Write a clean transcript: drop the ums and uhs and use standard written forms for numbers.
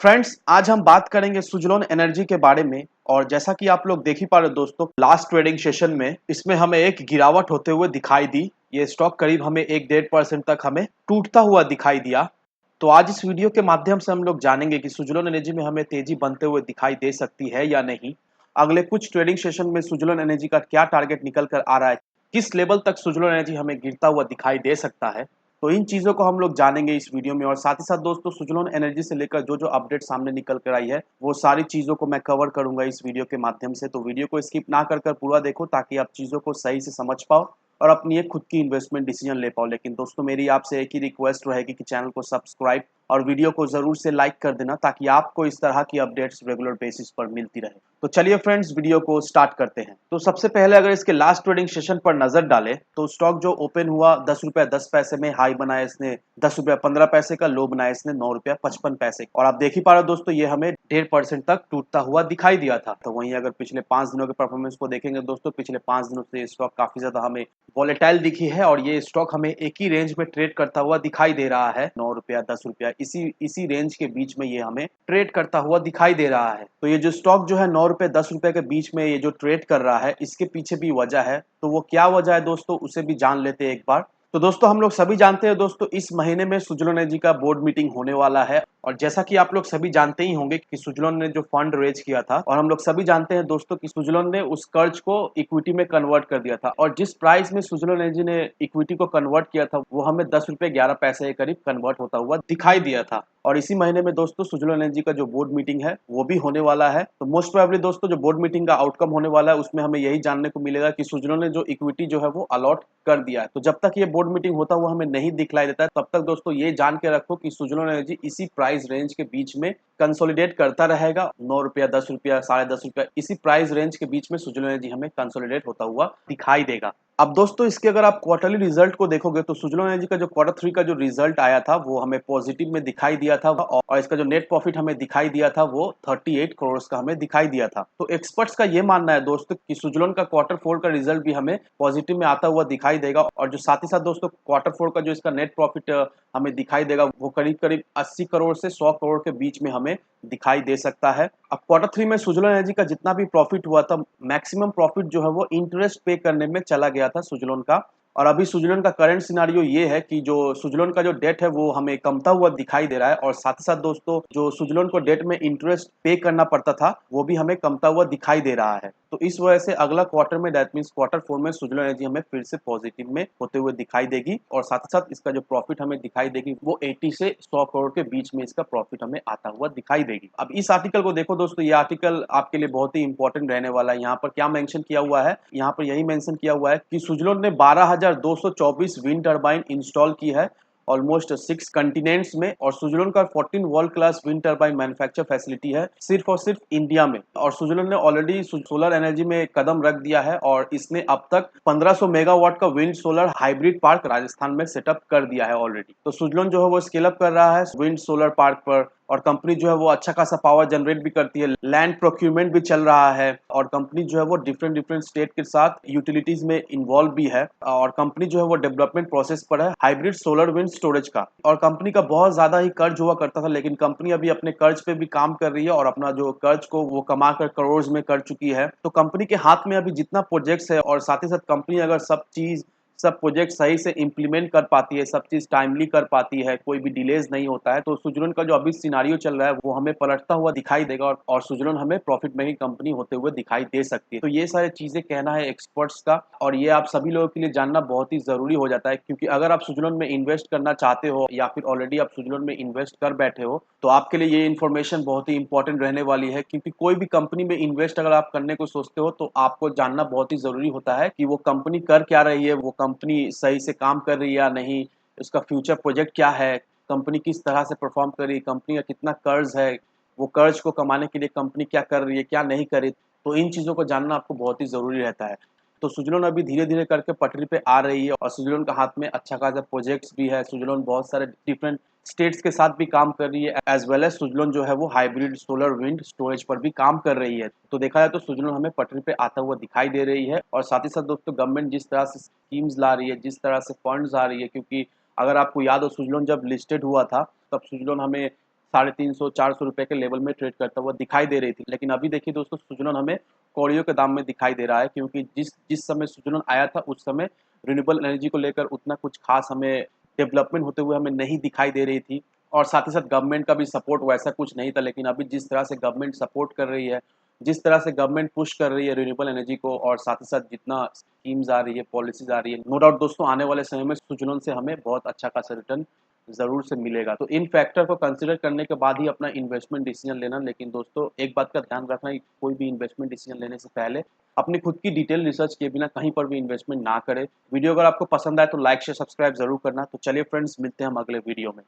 Friends, आज हम बात करेंगे सुज़लोन एनर्जी के बारे में। और जैसा कि आप लोग देख ही पा रहे हो दोस्तों, लास्ट ट्रेडिंग सेशन में इसमें हमें एक गिरावट होते हुए दिखाई दी। ये स्टॉक करीब हमें 1-1.5% तक हमें टूटता हुआ दिखाई दिया। तो आज इस वीडियो के माध्यम से हम लोग जानेंगे कि सुज़लोन एनर्जी में हमें तेजी बनते हुए दिखाई दे सकती है या नहीं। अगले कुछ ट्रेडिंग सेशन में सुज़लोन एनर्जी का क्या टारगेट निकल कर आ रहा है, किस लेवल तक सुज़लोन एनर्जी हमें गिरता हुआ दिखाई दे सकता है। तो इन चीज़ों को हम लोग जानेंगे इस वीडियो में। और साथ ही साथ दोस्तों, सुज़लोन एनर्जी से लेकर जो जो अपडेट सामने निकल कर आई है, वो सारी चीज़ों को मैं कवर करूंगा इस वीडियो के माध्यम से। तो वीडियो को स्किप ना कर कर पूरा देखो, ताकि आप चीज़ों को सही से समझ पाओ और अपनी एक खुद की इन्वेस्टमेंट डिसीजन ले पाओ। लेकिन दोस्तों, मेरी आपसे एक ही रिक्वेस्ट रहेगी कि चैनल को सब्सक्राइब और वीडियो को जरूर से लाइक कर देना, ताकि आपको इस तरह की अपडेट्स रेगुलर बेसिस पर मिलती रहे। तो चलिए फ्रेंड्स, वीडियो को स्टार्ट करते हैं। तो सबसे पहले अगर इसके लास्ट ट्रेडिंग सेशन पर नजर डालें, तो स्टॉक जो ओपन हुआ 10 रुपया 10 पैसे में, हाई बनाया इसने 10 रुपया 15 पैसे का, लो बनाया इसने 9 रुपया 55 पैसे। और आप देख ही पा रहे हो दोस्तों, ये हमें 1.5% तक टूटता हुआ दिखाई दिया था। तो वहीं अगर पिछले 5 दिनों के परफॉर्मेंस को देखेंगे दोस्तों, पिछले 5 दिनों से स्टॉक काफी ज्यादा हमें वॉलेटाइल दिखी है। और ये स्टॉक हमें एक ही रेंज में ट्रेड करता हुआ दिखाई दे रहा है, 9 रुपया 10 रुपया, इसी रेंज के बीच में ये हमें ट्रेड करता हुआ दिखाई दे रहा है। तो ये जो स्टॉक जो है 9 रुपये 10 रुपये के बीच में ये जो ट्रेड कर रहा है, इसके पीछे भी वजह है। तो वो क्या वजह है दोस्तों, उसे भी जान लेते हैं एक बार। तो दोस्तों, हम लोग सभी जानते हैं दोस्तों, इस महीने में सुज़लोन एनर्जी का बोर्ड मीटिंग होने वाला है। और जैसा कि आप लोग सभी जानते ही होंगे कि सुज़लोन ने जो फंड रेज किया था, और हम लोग सभी जानते हैं दोस्तों कि सुज़लोन ने उस कर्ज को इक्विटी में कन्वर्ट कर दिया था। और जिस प्राइस में सुज़लोन एनर्जी ने इक्विटी को कन्वर्ट किया था, वो हमें 10 रुपये 11 पैसे के करीब कन्वर्ट होता हुआ दिखाई दिया था। और इसी महीने में दोस्तों, सुज़लोन एनर्जी का जो बोर्ड मीटिंग है वो भी होने वाला है। तो मोस्ट प्रोबेबली दोस्तों, जो बोर्ड मीटिंग का आउटकम होने वाला है, उसमें हमें यही जानने को मिलेगा कि सुज़लोन ने जो इक्विटी जो है वो अलॉट कर दिया है। तो जब तक ये बोर्ड मीटिंग होता हुआ हमें नहीं दिखलाई देता है, तब तक दोस्तों ये जान के रखो कि सुज़लोन एनर्जी इसी प्राइस रेंज के बीच में कंसोलिडेट करता रहेगा। 9 रुपया 10 रुपया 10.5 रुपया, इसी प्राइस रेंज के बीच में सुज़लोन एनर्जी हमें कंसोलिडेट होता हुआ दिखाई देगा। अब दोस्तों, इसके अगर आप क्वार्टरली रिजल्ट को देखोगे, तो सुज़लोन एनर्जी का जो Q3 का जो रिजल्ट आया था, वो हमें पॉजिटिव में दिखाई दिया था। और इसका जो नेट प्रॉफिट हमें दिखाई दिया था, वो 38 करोड़ का हमें दिखाई दिया था। तो एक्सपर्ट्स का ये मानना है दोस्तों कि सुज़लोन का Q4 का रिजल्ट भी हमें पॉजिटिव में आता हुआ दिखाई देगा। और जो साथ ही साथ दोस्तों, Q4 का जो इसका नेट प्रॉफिट हमें दिखाई देगा, वो करीब करीब 80 करोड़ से 100 करोड़ के बीच में हमें दिखाई दे सकता है। अब Q3 में सुज़लोन एनर्जी का जितना भी प्रॉफिट हुआ था, मैक्सिमम प्रॉफिट जो है वो इंटरेस्ट पे करने में चला गया था सुज़लोन का। और अभी सुज़लोन का करंट सिनारियो ये है कि जो सुज़लोन का जो डेट है वो हमें कमता हुआ दिखाई दे रहा है। और साथ ही साथ दोस्तों, जो सुज़लोन को डेट में इंटरेस्ट पे करना पड़ता था, वो भी हमें कमता हुआ दिखाई दे रहा है। तो इस वजह से अगला क्वार्टर में, दैट मीन्स Q4 में, सुज़लोन एनर्जी हमें फिर से पॉजिटिव में होते हुए दिखाई देगी। और साथ ही साथ इसका जो प्रॉफिट हमें दिखाई देगी, वो 80 से 100 करोड़ के बीच में इसका प्रॉफिट हमें आता हुआ दिखाई देगी। अब इस आर्टिकल को देखो दोस्तों, ये आर्टिकल आपके लिए बहुत ही इंपॉर्टेंट रहने वाला है। यहाँ पर क्या मेंशन किया हुआ है, यहाँ पर यही मेंशन किया हुआ है कि सुज़लोन ने 12,224 विंड टर्बाइन इंस्टॉल की है ऑलमोस्ट 6 कंटिनेंट्स में। और सुज़लोन का 14 world class wind turbine manufacture facility है सिर्फ और सिर्फ इंडिया में। और सुज़लोन ने ऑलरेडी सोलर एनर्जी में कदम रख दिया है, और इसने अब तक 1500 मेगावाट का wind solar hybrid park Rajasthan में सेटअप कर दिया है ऑलरेडी। तो सुज़लोन जो है वो स्केल अप कर रहा है विंड सोलर पार्क पर। और कंपनी जो है वो अच्छा खासा पावर जनरेट भी करती है, लैंड प्रोक्यूरमेंट भी चल रहा है। और कंपनी जो है वो डिफरेंट डिफरेंट स्टेट के साथ यूटिलिटीज में इन्वॉल्व भी है। और कंपनी जो है वो डेवलपमेंट प्रोसेस पर है हाइब्रिड सोलर विंड स्टोरेज का। और कंपनी का बहुत ज्यादा ही कर्ज हुआ करता था, लेकिन कंपनी अभी अपने कर्ज पे भी काम कर रही है, और अपना जो कर्ज को वो कमा कर करोड़ में कर चुकी है। तो कंपनी के हाथ में अभी जितना प्रोजेक्ट्स है, और साथ ही साथ कंपनी अगर सब प्रोजेक्ट सही से इंप्लीमेंट कर पाती है, सब चीज टाइमली कर पाती है, कोई भी डिलेज नहीं होता है, तो सुज़लोन का जो अभी सिनारियो चल रहा है वो हमें पलटता हुआ दिखाई देगा। और सुज़लोन हमें प्रॉफिट मेकिंग कंपनी होते हुए दिखाई दे सकती है। तो ये सारी चीजें कहना है एक्सपर्ट्स का, और ये आप सभी लोगों के लिए जानना बहुत ही जरूरी हो जाता है। क्योंकि अगर आप सुज़लोन में इन्वेस्ट करना चाहते हो, या फिर ऑलरेडी आप सुज़लोन में इन्वेस्ट कर बैठे हो, तो आपके लिए ये इन्फॉर्मेशन बहुत ही इंपॉर्टेंट रहने वाली है। क्योंकि कोई भी कंपनी में इन्वेस्ट अगर आप करने को सोचते हो, तो आपको जानना बहुत ही जरूरी होता है कि वो कंपनी कर क्या रही है, वो कंपनी सही से काम कर रही है या नहीं, उसका फ्यूचर प्रोजेक्ट क्या है, कंपनी किस तरह से परफॉर्म कर रही है, कंपनी का कितना कर्ज है, वो कर्ज को कमाने के लिए कंपनी क्या कर रही है, क्या नहीं कर रही। तो इन चीज़ों को जानना आपको बहुत ही ज़रूरी रहता है। तो सुज़लोन अभी धीरे धीरे करके पटरी पे आ रही है, और सुज़लोन का हाथ में अच्छा खासा प्रोजेक्ट्स भी है। सुज़लोन बहुत सारे डिफरेंट स्टेट्स के साथ भी काम कर रही है, एज वेल एज सुज़लोन जो है वो हाइब्रिड सोलर विंड स्टोरेज पर भी काम कर रही है। तो देखा जाए तो सुज़लोन हमें पटरी पे आता हुआ दिखाई दे रही है। और साथ ही साथ दोस्तों, गवर्नमेंट जिस तरह से स्कीम्स ला रही है, जिस तरह से फंड्स आ रही है, क्योंकि अगर आपको याद हो, सुज़लोन जब लिस्टेड हुआ था, तब सुज़लोन हमें ₹350-400 के लेवल में ट्रेड करता हुआ दिखाई दे रही थी। लेकिन अभी देखिए दोस्तों, सुज़लोन हमें कौड़ियों के दाम में दिखाई दे रहा है, क्योंकि जिस जिस समय सुज़लोन आया था उस समय रिन्यूएबल एनर्जी को लेकर उतना कुछ ख़ास हमें डेवलपमेंट होते हुए हमें नहीं दिखाई दे रही थी, और साथ ही साथ गवर्नमेंट का भी सपोर्ट वैसा कुछ नहीं था। लेकिन अभी जिस तरह से गवर्नमेंट सपोर्ट कर रही है, जिस तरह से गवर्नमेंट पुश कर रही है रिन्यूएबल एनर्जी को, और साथ ही साथ जितना स्कीम्स आ रही है, पॉलिसीज़ आ रही है, नो डाउट दोस्तों आने वाले समय में सुज़लोन से हमें बहुत अच्छा खासा रिटर्न ज़रूर से मिलेगा। तो इन फैक्टर को कंसीडर करने के बाद ही अपना इन्वेस्टमेंट डिसीजन लेना। लेकिन दोस्तों एक बात का ध्यान रखना कि कोई भी इन्वेस्टमेंट डिसीजन लेने से पहले अपनी खुद की डिटेल रिसर्च किए बिना कहीं पर भी इन्वेस्टमेंट ना करें। वीडियो अगर आपको पसंद आए तो लाइक शेयर सब्सक्राइब ज़रूर करना। तो चलिए फ्रेंड्स, मिलते हैं हम अगले वीडियो में।